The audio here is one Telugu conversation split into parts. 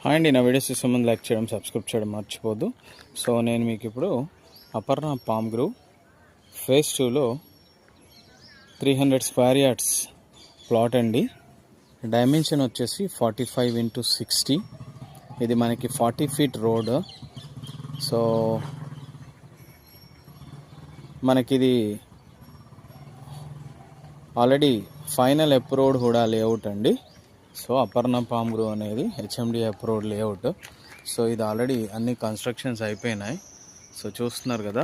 హాయ్ అండి, నా వీడియోస్ చూసే ముందు లైక్ చేయడం, సబ్స్క్రైబ్ చేయడం మర్చిపోద్దు. సో నేను మీకు ఇప్పుడు అపర్ణ పామ్ గ్రూవ్ ఫేజ్ 2లో 300 స్క్వేర్ యార్డ్స్ ప్లాట్ అండి. డైమెన్షన్ వచ్చేసి 45x60. ఇది మనకి 40 ఫీట్ రోడ్. సో మనకిది already final approved HUDA layout అండి. సో అపర్ణ పామ్ గ్రూవ్ అనేది హెచ్ఎండి అప్రూవ్డ్ లేఅవుట్. సో ఇది ఆల్రెడీ అన్ని కన్స్ట్రక్షన్స్ అయిపోయినాయి. సో చూస్తున్నారు కదా,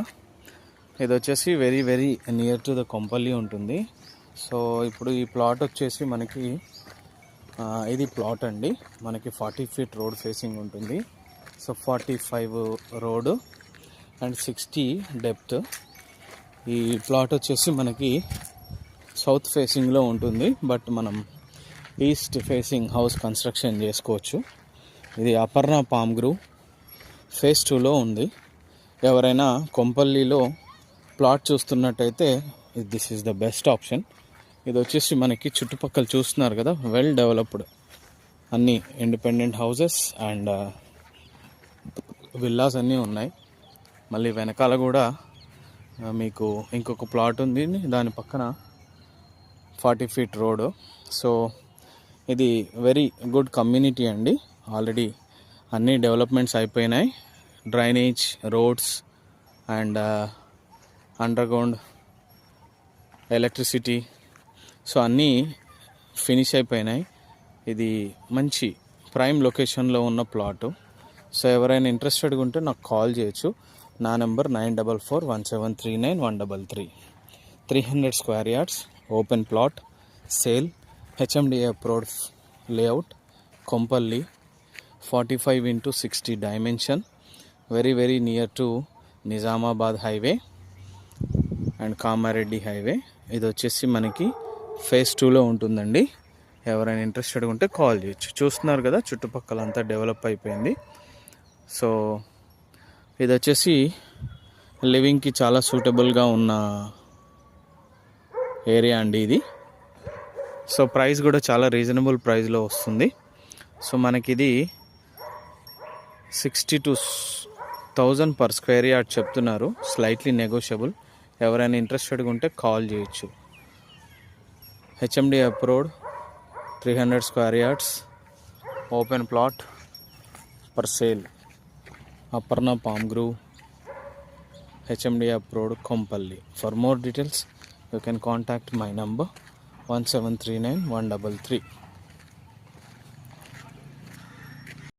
ఇది వచ్చేసి very very near to the Kompally ఉంటుంది. సో ఇప్పుడు ఈ ప్లాట్ వచ్చేసి మనకి ఇది ప్లాట్ అండి. మనకి 40 ఫీట్ రోడ్ ఫేసింగ్ ఉంటుంది. So 45 road and 60 depth. ఈ ప్లాట్ వచ్చేసి మనకి సౌత్ ఫేసింగ్లో ఉంటుంది, బట్ మనం ఈస్ట్ ఫేసింగ్ హౌస్ కన్స్ట్రక్షన్ చేసుకోవచ్చు. ఇది అపర్ణ పామ్ గ్రూవ్ ఫేజ్ 2లో ఉంది. ఎవరైనా కొంపల్లిలో ప్లాట్ చూస్తున్నట్టయితే this is the best option. ఇది వచ్చేసి మనకి చుట్టుపక్కల చూస్తున్నారు కదా, వెల్ డెవలప్డ్ అన్ని ఇండిపెండెంట్ హౌసెస్ అండ్ విల్లాస్ అన్నీ ఉన్నాయి. మళ్ళీ వెనకాల కూడా మీకు ఇంకొక ప్లాట్ ఉంది, దాని పక్కన 40 ఫీట్ రోడ్. సో ఇది వెరీ గుడ్ కమ్యూనిటీ అండి. ఆల్రెడీ అన్ని డెవలప్మెంట్స్ అయిపోయినాయి. Drainage, roads and underground electricity, so అన్నీ ఫినిష్ అయిపోయినాయి. ఇది మంచి ప్రైమ్ లొకేషన్లో ఉన్న ప్లాటు. సో ఎవరైనా ఇంట్రెస్టెడ్గా ఉంటే నాకు కాల్ చేయొచ్చు. నా number 9441739133. 300 square yards open plot sale, HMD approved layout, Kompally, 45x60 dimension, very very near to Nizamabad highway and Kamareddy highway. ఇది వచ్చేసి మనకి ఫేజ్ 2లో ఉంటుందండి. ఎవరైనా ఇంట్రెస్టెడ్గా ఉంటే కాల్ చేయొచ్చు. చూస్తున్నారు కదా, చుట్టుపక్కల అంతా డెవలప్ అయిపోయింది. సో ఇది వచ్చేసి లివింగ్కి చాలా సూటబుల్గా ఉన్న ఏరియా అండి ఇది. సో ప్రైస్ కూడా చాలా రీజనబుల్ ప్రైస్లో వస్తుంది. సో మనకిది 62,000 పర్ స్క్వేర్ యార్డ్ చెప్తున్నారు, స్లైట్లీ నెగోషియబుల్. ఎవరైనా ఇంట్రెస్టెడ్గా ఉంటే కాల్ చేయొచ్చు. HMD approved 300 square yards open plot for sale, Aparna palm groove, HMD approved, Kompally. For more details you can contact my number 1739 133.